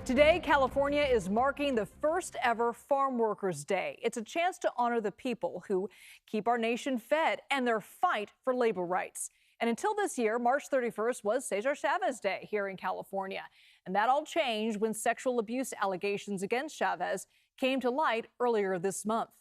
Today, California is marking the first ever Farm Workers Day. It's a chance to honor the people who keep our nation fed and their fight for labor rights. And until this year, March 31st was Cesar Chavez Day here in California. And that all changed when sexual abuse allegations against Chavez came to light earlier this month.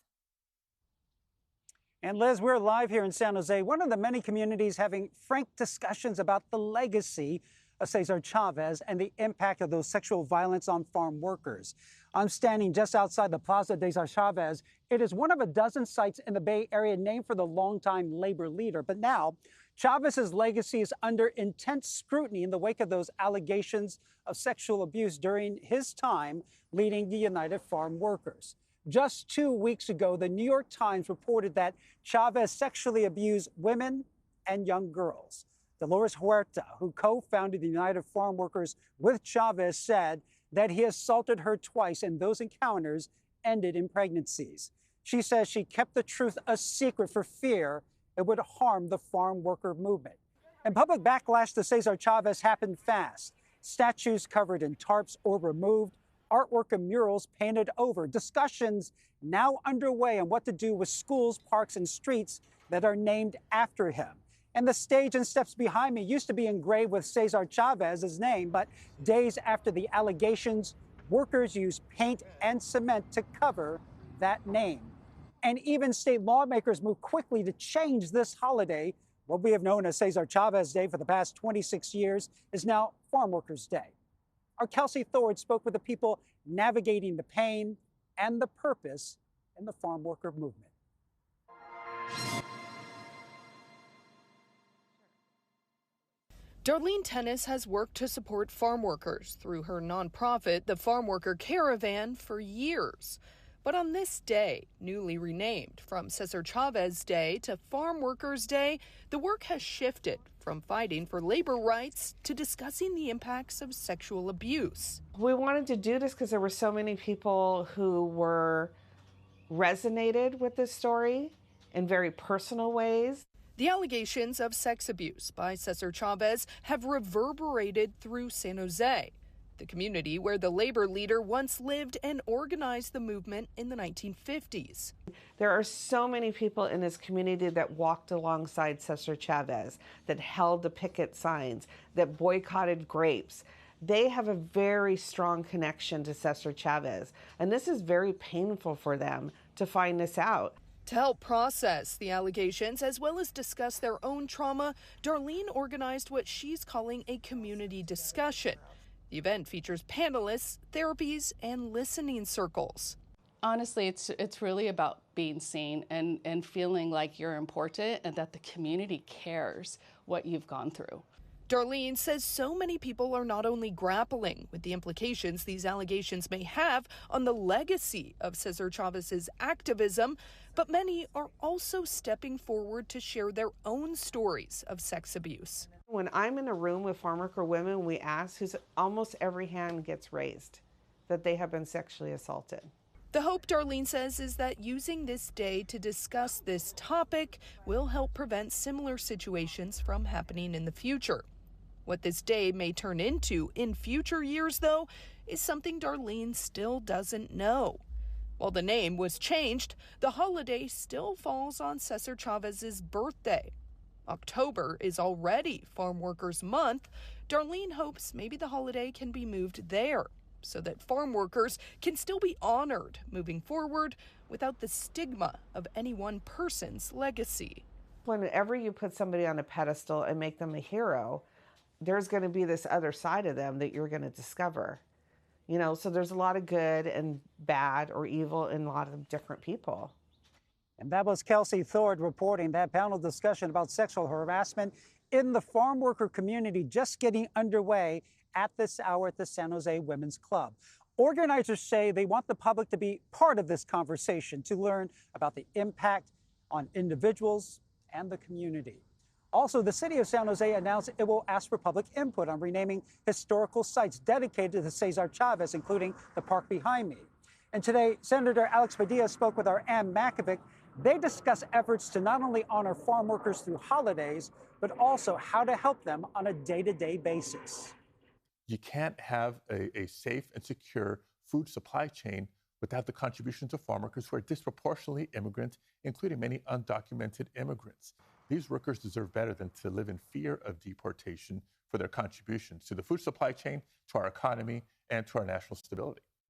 And Liz, we're live here in San Jose, one of the many communities having frank discussions about the legacy of Cesar Chavez and the impact of those sexual violence on farm workers. I'm standing just outside the Plaza de Cesar Chavez. It is one of a dozen sites in the Bay Area named for the longtime labor leader. But now, Chavez's legacy is under intense scrutiny in the wake of those allegations of sexual abuse during his time leading the United Farm Workers. Just 2 weeks ago, the New York Times reported that Chavez sexually abused women and young girls. Dolores Huerta, who co-founded the United Farm Workers with Chavez, said that he assaulted her twice and those encounters ended in pregnancies. She says she kept the truth a secret for fear it would harm the farm worker movement. And public backlash to Cesar Chavez happened fast. Statues covered in tarps or removed, artwork and murals painted over. Discussions now underway on what to do with schools, parks, and streets that are named after him. And the stage and steps behind me used to be engraved with Cesar Chavez's name, but days after the allegations, workers used paint and cement to cover that name. And even state lawmakers moved quickly to change this holiday. What we have known as Cesar Chavez Day for the past 26 years is now Farm Workers Day. Our Kelsi Thorud spoke with the people navigating the pain and the purpose in the farm worker movement. Darlene Tennis has worked to support farm workers through her nonprofit, the Farm Worker Caravan, for years. But on this day, newly renamed from Cesar Chavez Day to Farm Workers Day, the work has shifted from fighting for labor rights to discussing the impacts of sexual abuse. We wanted to do this because there were so many people who were resonated with this story in very personal ways. The allegations of sex abuse by Cesar Chavez have reverberated through San Jose, the community where the labor leader once lived and organized the movement in the 1950s. There are so many people in this community that walked alongside Cesar Chavez, that held the picket signs, that boycotted grapes. They have a very strong connection to Cesar Chavez, and this is very painful for them to find this out. To help process the allegations as well as discuss their own trauma, Darlene organized what she's calling a community discussion. The event features panelists, therapies, and listening circles. Honestly, it's really about being seen and feeling like you're important and that the community cares what you've gone through. Darlene says so many people are not only grappling with the implications these allegations may have on the legacy of Cesar Chavez's activism, but many are also stepping forward to share their own stories of sex abuse. When I'm in a room with farm worker women, we ask, almost every hand gets raised that they have been sexually assaulted. The hope, Darlene says, is that using this day to discuss this topic will help prevent similar situations from happening in the future. What this day may turn into in future years, though, is something Darlene still doesn't know. While the name was changed, the holiday still falls on Cesar Chavez's birthday. October is already Farm Workers Month. Darlene hopes maybe the holiday can be moved there so that farm workers can still be honored moving forward without the stigma of any one person's legacy. Whenever you put somebody on a pedestal and make them a hero, there's going to be this other side of them that you're going to discover. You know, so there's a lot of good and bad or evil in a lot of different people. And that was Kelsi Thorud reporting. That panel discussion about sexual harassment in the farm worker community just getting underway at this hour at the San Jose Women's Club. Organizers say they want the public to be part of this conversation to learn about the impact on individuals and the community. Also, the city of San Jose announced it will ask for public input on renaming historical sites dedicated to Cesar Chavez, including the park behind me. And today, Senator Alex Padilla spoke with our Ann Makovic. They discuss efforts to not only honor farm workers through holidays, but also how to help them on a day-to-day basis. You can't have a safe and secure food supply chain without the contributions of farm workers who are disproportionately immigrant, including many undocumented immigrants. These workers deserve better than to live in fear of deportation for their contributions to the food supply chain, to our economy, and to our national stability.